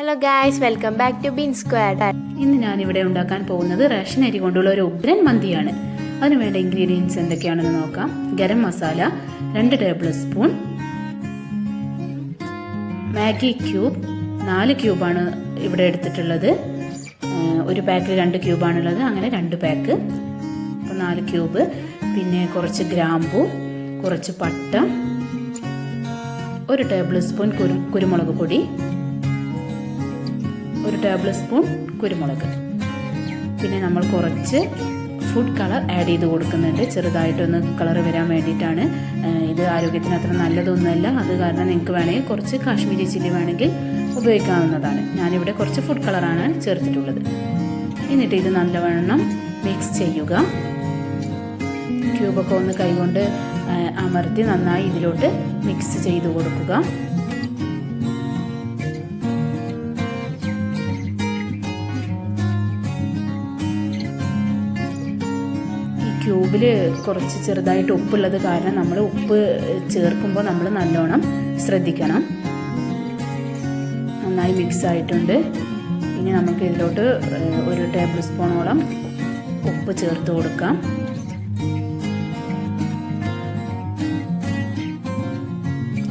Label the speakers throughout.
Speaker 1: Hello guys, welcome back to bean squad.
Speaker 2: ഇന്ന് ഞാനിവിടെ ഉണ്ടാക്കാൻ പോകുന്നത് റേഷൻ അരി കൊണ്ടുള്ള ഒരു ഉഗ്രൻ മന്തിയാണ്. അതിന് വേണ്ട ഇൻഗ്രീഡിയൻസ് എന്തൊക്കെയാണെന്ന് നോക്കാം. Garam masala 2 table spoon, Maggi cube 4 ക്യൂബാണ് ഇവിടെ എടുത്തിട്ടുള്ളത്. ഒരു പാക്കിൽ 2 ക്യൂബാണുള്ളത്, അങ്ങനെ 2 പാക്ക്, അപ്പോൾ 4 ക്യൂബ്. പിന്നെ കുറച്ച് ഗ്രാമ്പൂ, കുറച്ച് പട്ട, 1 ടേബിൾ സ്പൂൺ കുരുമുളക് പൊടി, 1 ടേബിൾ സ്പൂൺ കുരുമുളക്. പിന്നെ നമ്മൾ കുറച്ച് ഫുഡ് കളർ ആഡ് ചെയ്ത് കൊടുക്കുന്നുണ്ട്, ചെറുതായിട്ടൊന്ന് കളർ വരാൻ വേണ്ടിയിട്ടാണ്. ഇത് ആരോഗ്യത്തിന് അത്ര നല്ലതൊന്നുമല്ല, അത് കാരണം നിങ്ങൾക്ക് വേണമെങ്കിൽ കുറച്ച് കാശ്മീരി ചില്ലി വേണമെങ്കിൽ ഉപയോഗിക്കാവുന്നതാണ്. ഞാനിവിടെ കുറച്ച് ഫുഡ് കളറാണ് ചേർത്തിട്ടുള്ളത്. എന്നിട്ട് ഇത് നല്ലവണ്ണം മിക്സ് ചെയ്യുക. ക്യൂബൊക്കെ ഒന്ന് കൈകൊണ്ട് അമർത്തി നന്നായി ഇതിലോട്ട് മിക്സ് ചെയ്ത് കൊടുക്കുക. ക്യൂബിൽ കുറച്ച് ചെറുതായിട്ട് ഉപ്പുള്ളത് കാരണം നമ്മൾ ഉപ്പ് ചേർക്കുമ്പോൾ നമ്മൾ നല്ലോണം ശ്രദ്ധിക്കണം. നന്നായി മിക്സ് ആയിട്ടുണ്ട്. ഇനി നമുക്ക് ഇതിലോട്ട് 1 ടേബിൾ സ്പൂണോളം ഉപ്പ് ചേർത്ത് കൊടുക്കാം.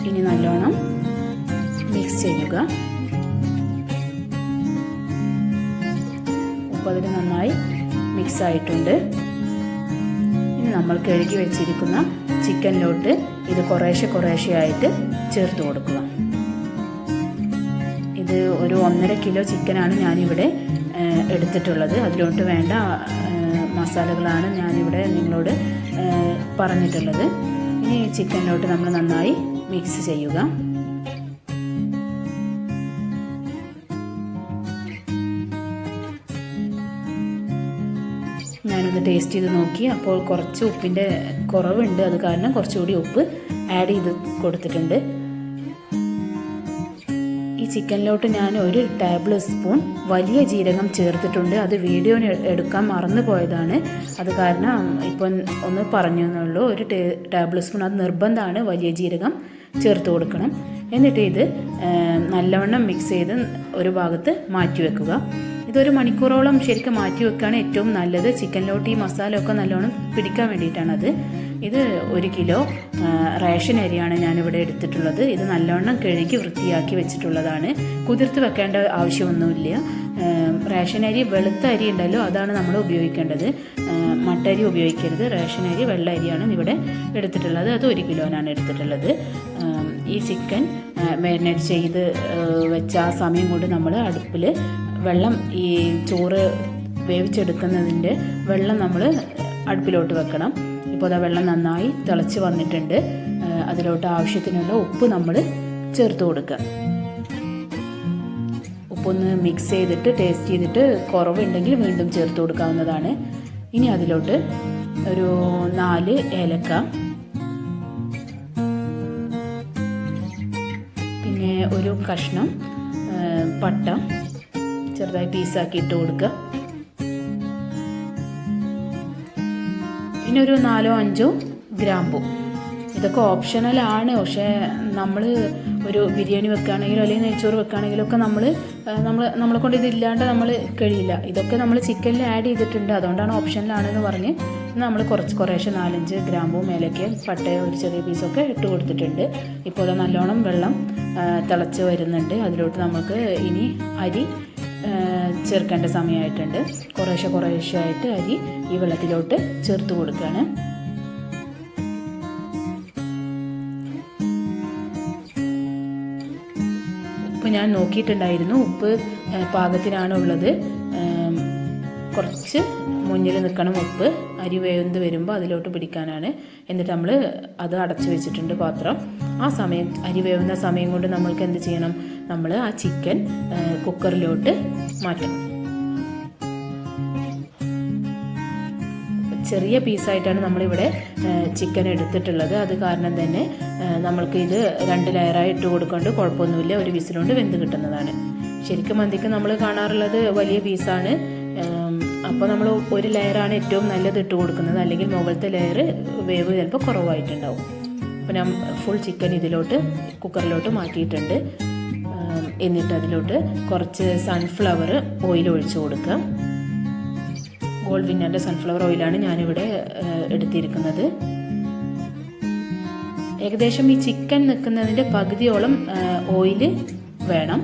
Speaker 2: ഇനി നല്ലോണം മിക്സ് ചെയ്യുക. ഉപ്പ് അതിൽ നന്നായി മിക്സ് ആയിട്ടുണ്ട്. നമ്മൾ കഴുകി വെച്ചിരിക്കുന്ന ചിക്കനിലോട്ട് ഇത് കുറേശ്ശെ ആയിട്ട് ചേർത്ത് കൊടുക്കുക. ഇത് ഒരു 1.5 കിലോ ചിക്കനാണ് ഞാനിവിടെ എടുത്തിട്ടുള്ളത്. അതിലോട്ട് വേണ്ട മസാലകളാണ് ഞാനിവിടെ നിങ്ങളോട് പറഞ്ഞിട്ടുള്ളത്. ഇനി ചിക്കനിലോട്ട് നമ്മൾ നന്നായി മിക്സ് ചെയ്യുക. ഞാനൊന്ന് ടേസ്റ്റ് ചെയ്ത് നോക്കി. അപ്പോൾ കുറച്ച് ഉപ്പിൻ്റെ കുറവുണ്ട്, അത് കാരണം കുറച്ചുകൂടി ഉപ്പ് ആഡ് ചെയ്ത് കൊടുത്തിട്ടുണ്ട്. ഈ ചിക്കനിലോട്ട് ഞാൻ 1 ടേബിൾ സ്പൂൺ വലിയ ജീരകം ചേർത്തിട്ടുണ്ട്. അത് വീഡിയോ എടുക്കാൻ മറന്നു പോയതാണ്, അത് കാരണം ഇപ്പം ഒന്ന് പറഞ്ഞു എന്നുള്ളൂ. 1 ടേബിൾ സ്പൂൺ, അത് നിർബന്ധമാണ്, വലിയ ജീരകം ചേർത്ത് കൊടുക്കണം. എന്നിട്ട് ഇത് നല്ലവണ്ണം മിക്സ് ചെയ്ത് ഒരു ഭാഗത്ത് മാറ്റി വെക്കുക. ഇതൊരു മണിക്കൂറോളം ശരിക്കും മാറ്റി വെക്കുകയാണ് ഏറ്റവും നല്ലത്. ചിക്കനിലോട്ട് ഈ മസാല ഒക്കെ നല്ലോണം പിടിക്കാൻ വേണ്ടിയിട്ടാണത്. ഇത് 1 കിലോ റേഷൻ അരിയാണ് ഞാനിവിടെ എടുത്തിട്ടുള്ളത്. ഇത് നല്ലോണം കഴുകി വൃത്തിയാക്കി വെച്ചിട്ടുള്ളതാണ്. കുതിർത്ത് വെക്കേണ്ട ആവശ്യമൊന്നുമില്ല. റേഷൻ അരി വെളുത്ത അരി ഉണ്ടല്ലോ, അതാണ് നമ്മൾ ഉപയോഗിക്കേണ്ടത്. മട്ടരി ഉപയോഗിക്കരുത്. റേഷൻ അരി വെള്ള അരിയാണ് ഇവിടെ എടുത്തിട്ടുള്ളത്. അത് 1 കിലോനാണ് എടുത്തിട്ടുള്ളത്. ഈ ചിക്കൻ മാരിനേറ്റ് ചെയ്ത് വെച്ച ആ സമയം കൊണ്ട് നമ്മൾ അടുപ്പിൽ വെള്ളം, ഈ ചോറ് വേവിച്ചെടുക്കുന്നതിൻ്റെ വെള്ളം നമ്മൾ അടുപ്പിലോട്ട് വെക്കണം. ഇപ്പോൾ അത് വെള്ളം നന്നായി തിളച്ച് വന്നിട്ടുണ്ട്. അതിലോട്ട് ആവശ്യത്തിനുള്ള ഉപ്പ് നമ്മൾ ചേർത്ത് കൊടുക്കുക. ഉപ്പൊന്ന് മിക്സ് ചെയ്തിട്ട് ടേസ്റ്റ് ചെയ്തിട്ട് കുറവുണ്ടെങ്കിൽ വീണ്ടും ചേർത്ത് കൊടുക്കാവുന്നതാണ്. ഇനി അതിലോട്ട് ഒരു 4 ഏലക്ക, പിന്നെ ഒരു കഷ്ണം പട്ട ചെറുതായി പീസാക്കി ഇട്ട് കൊടുക്കുക. പിന്നെ ഒരു 4-5 ഗ്രാമ്പൂ. ഇതൊക്കെ ഓപ്ഷണലാണ്, പക്ഷേ നമ്മൾ ഒരു ബിരിയാണി വെക്കുകയാണെങ്കിലോ അല്ലെങ്കിൽ നെയ്ച്ചോറ് വെക്കുകയാണെങ്കിലോ ഒക്കെ നമ്മളെ കൊണ്ട് ഇതില്ലാണ്ട് നമ്മൾ കഴിയില്ല. ഇതൊക്കെ നമ്മൾ ചിക്കനിൽ ആഡ് ചെയ്തിട്ടുണ്ട്, അതുകൊണ്ടാണ് ഓപ്ഷനിലാണെന്ന് പറഞ്ഞ് നമ്മൾ കുറേശ്ശെ 4-5 ഗ്രാമ്പും ഏലക്കയും പട്ടയും ഒരു ചെറിയ പീസൊക്കെ ഇട്ട് കൊടുത്തിട്ടുണ്ട്. ഇപ്പോൾ അത് നല്ലോണം വെള്ളം തിളച്ച് വരുന്നുണ്ട്. അതിലോട്ട് നമുക്ക് ഇനി അരി ചേർക്കേണ്ട സമയമായിട്ടുണ്ട്. കുറേശ്ശെ ആയിട്ട് അരി ഈ വെള്ളത്തിലോട്ട് ചേർത്ത് കൊടുക്കുകയാണ്. ഉപ്പ് ഞാൻ നോക്കിയിട്ടുണ്ടായിരുന്നു, ഉപ്പ് പാകത്തിനാണ് ഉള്ളത്. കുറച്ച് മുന്നിൽ നിൽക്കണം ഉപ്പ്. അരി വേവെന്ത് വരുമ്പോൾ അതിലോട്ട് പിടിക്കാനാണ്. എന്നിട്ട് നമ്മൾ അത് അടച്ചു വെച്ചിട്ടുണ്ട് പാത്രം. ആ സമയം, അരി വേവുന്ന സമയം കൊണ്ട് നമ്മൾക്ക് എന്ത് ചെയ്യണം, നമ്മൾ ആ ചിക്കൻ കുക്കറിലോട്ട് മാറ്റണം. ചെറിയ പീസായിട്ടാണ് നമ്മളിവിടെ ചിക്കൻ എടുത്തിട്ടുള്ളത്. അത് കാരണം തന്നെ നമ്മൾക്ക് ഇത് 2 ലെയറായി ഇട്ട് കൊടുക്കേണ്ട കുഴപ്പമൊന്നുമില്ല. ഒരു വിസിലുകൊണ്ട് വെന്ത് കിട്ടുന്നതാണ്. ശരിക്കും മന്തിക്ക് നമ്മൾ കാണാറുള്ളത് വലിയ പീസാണ്. അപ്പോൾ നമ്മൾ 1 ലെയറാണ് ഏറ്റവും നല്ലത് ഇട്ട് കൊടുക്കുന്നത്, അല്ലെങ്കിൽ മുകളിലത്തെ ലെയർ വേവ് ചിലപ്പോൾ കുറവായിട്ടുണ്ടാവും. അപ്പോൾ ഞാൻ ഫുൾ ചിക്കൻ ഇതിലോട്ട് കുക്കറിലോട്ട് മാറ്റിയിട്ടുണ്ട്. എന്നിട്ട് അതിലോട്ട് കുറച്ച് സൺഫ്ലവർ ഓയിൽ ഒഴിച്ചു കൊടുക്കുക. ഗോൾഡ് വിന്നറിൻ്റെ സൺഫ്ലവർ ഓയിലാണ് ഞാനിവിടെ എടുത്തിരിക്കുന്നത്. ഏകദേശം ഈ ചിക്കൻ നിൽക്കുന്നതിൻ്റെ പകുതിയോളം ഓയിൽ വേണം.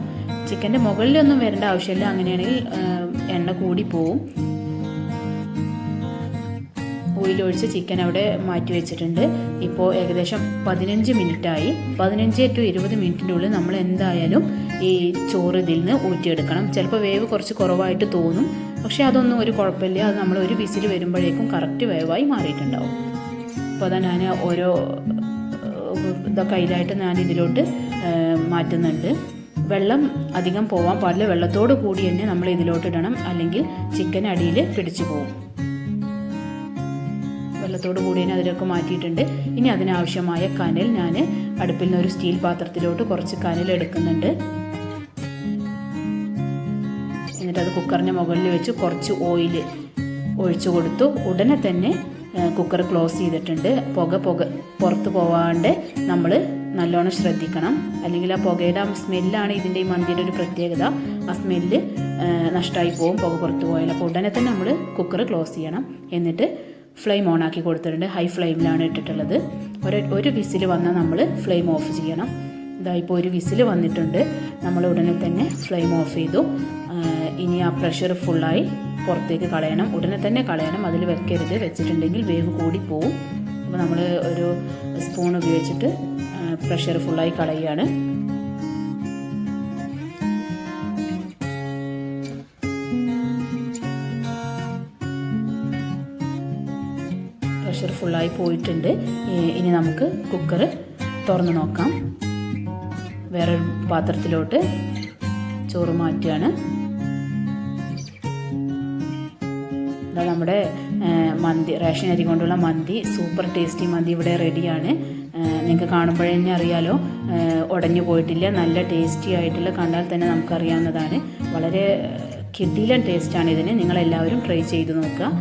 Speaker 2: ചിക്കൻ്റെ മുകളിലൊന്നും വരേണ്ട ആവശ്യമില്ല, അങ്ങനെയാണെങ്കിൽ എണ്ണ കൂടി പോവും. ഓയിലൊഴിച്ച് ചിക്കൻ അവിടെ മാറ്റി വെച്ചിട്ടുണ്ട്. ഇപ്പോൾ ഏകദേശം 15 മിനിറ്റായി. 15 to 20 മിനിറ്റിൻ്റെ ഉള്ളിൽ നമ്മൾ എന്തായാലും ഈ ചോറ് ഇതിൽ നിന്ന് ഊറ്റിയെടുക്കണം. ചിലപ്പോൾ വേവ് കുറച്ച് കുറവായിട്ട് തോന്നും, പക്ഷേ അതൊന്നും ഒരു കുഴപ്പമില്ല. അത് നമ്മൾ ഒരു വിസിൽ വരുമ്പോഴേക്കും കറക്റ്റ് വേവായി മാറിയിട്ടുണ്ടാവും. അപ്പോൾ അതാ ഞാൻ ഓരോ കയ്യിലായിട്ട് ഞാൻ ഇതിലോട്ട് മാറ്റുന്നുണ്ട്. വെള്ളം അധികം പോവാൻ പാടില്ല, വെള്ളത്തോട് കൂടി തന്നെ നമ്മൾ ഇതിലോട്ട് ഇടണം, അല്ലെങ്കിൽ ചിക്കൻ അടിയിൽ പിടിച്ചു പോകും. വെള്ളത്തോട് കൂടി തന്നെ അതിലൊക്കെ മാറ്റിയിട്ടുണ്ട്. ഇനി അതിനാവശ്യമായ കനൽ ഞാൻ അടുപ്പിൽ നിന്ന് ഒരു സ്റ്റീൽ പാത്രത്തിലോട്ട് കുറച്ച് കനൽ എടുക്കുന്നുണ്ട്. എന്നിട്ട് അത് കുക്കറിൻ്റെ മുകളിൽ വെച്ച് കുറച്ച് ഓയിൽ ഒഴിച്ചു കൊടുത്തു. ഉടനെ തന്നെ കുക്കർ ക്ലോസ് ചെയ്തിട്ടുണ്ട്. പുക പുറത്ത് പോവാണ്ട് നമ്മൾ നല്ലോണം ശ്രദ്ധിക്കണം, അല്ലെങ്കിൽ ആ പുകയുടെ സ്മെല്ലാണ് ഇതിൻ്റെ ഈ മന്തിയുടെ ഒരു പ്രത്യേകത. ആ സ്മെല്ല് നഷ്ടമായി പോകും പുക പുറത്ത് പോയാൽ. അപ്പോൾ ഉടനെ തന്നെ നമ്മൾ കുക്കർ ക്ലോസ് ചെയ്യണം. എന്നിട്ട് ഫ്ലെയിം ഓൺ ആക്കി കൊടുത്തിട്ടുണ്ട്. ഹൈ ഫ്ലെയിമിലാണ് ഇട്ടിട്ടുള്ളത്. ഒരു വിസിൽ വന്നാൽ നമ്മൾ ഫ്ലെയിം ഓഫ് ചെയ്യണം. ഇതായിപ്പോൾ ഒരു വിസിൽ വന്നിട്ടുണ്ട്. നമ്മൾ ഉടനെ തന്നെ ഫ്ലെയിം ഓഫ് ചെയ്തു. ഇനി ആ പ്രഷർ ഫുള്ളായി പുറത്തേക്ക് കളയണം. ഉടനെ തന്നെ കളയണം, അതിൽ വെക്കരുത്. വെച്ചിട്ടുണ്ടെങ്കിൽ വേവ് കൂടി പോവും. അപ്പോൾ നമ്മൾ ഒരു സ്പൂൺ ഉപയോഗിച്ചിട്ട് പ്രഷർ ഫുള്ളായി കളയുകയാണ്. പ്രഷർ ഫുള്ളായി പോയിട്ടുണ്ട്. ഇനി നമുക്ക് കുക്കർ തുറന്ന് നോക്കാം. വേറൊരു പാത്രത്തിലോട്ട് ചോറ് മാറ്റുകയാണ്. നമ്മുടെ മന്തി, റേഷൻ അരി കൊണ്ടുള്ള മന്തി, സൂപ്പർ ടേസ്റ്റി മന്തി ഇവിടെ റെഡിയാണ്. നിങ്ങൾക്ക് കാണുമ്പോഴേ തന്നെ അറിയാലോ, ഉടഞ്ഞു പോയിട്ടില്ല. നല്ല ടേസ്റ്റി ആയിട്ടുള്ള, കണ്ടാൽ തന്നെ നമുക്കറിയാവുന്നതാണ്. വളരെ കിടിലൻ ടേസ്റ്റാണ് ഇതിന്. നിങ്ങളെല്ലാവരും ട്രൈ ചെയ്ത് നോക്കുക.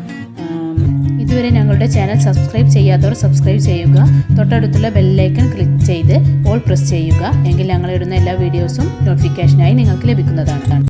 Speaker 2: ഇതുവരെ ഞങ്ങളുടെ ചാനൽ സബ്സ്ക്രൈബ് ചെയ്യാത്തവർ സബ്സ്ക്രൈബ് ചെയ്യുക. തൊട്ടടുത്തുള്ള ബെല്ലൈക്കൺ ക്ലിക്ക് ചെയ്ത് ഓൾ പ്രസ് ചെയ്യുക. എങ്കിൽ ഞങ്ങളിടുന്ന എല്ലാ വീഡിയോസും നോട്ടിഫിക്കേഷനായി നിങ്ങൾക്ക് ലഭിക്കുന്നതാണ്.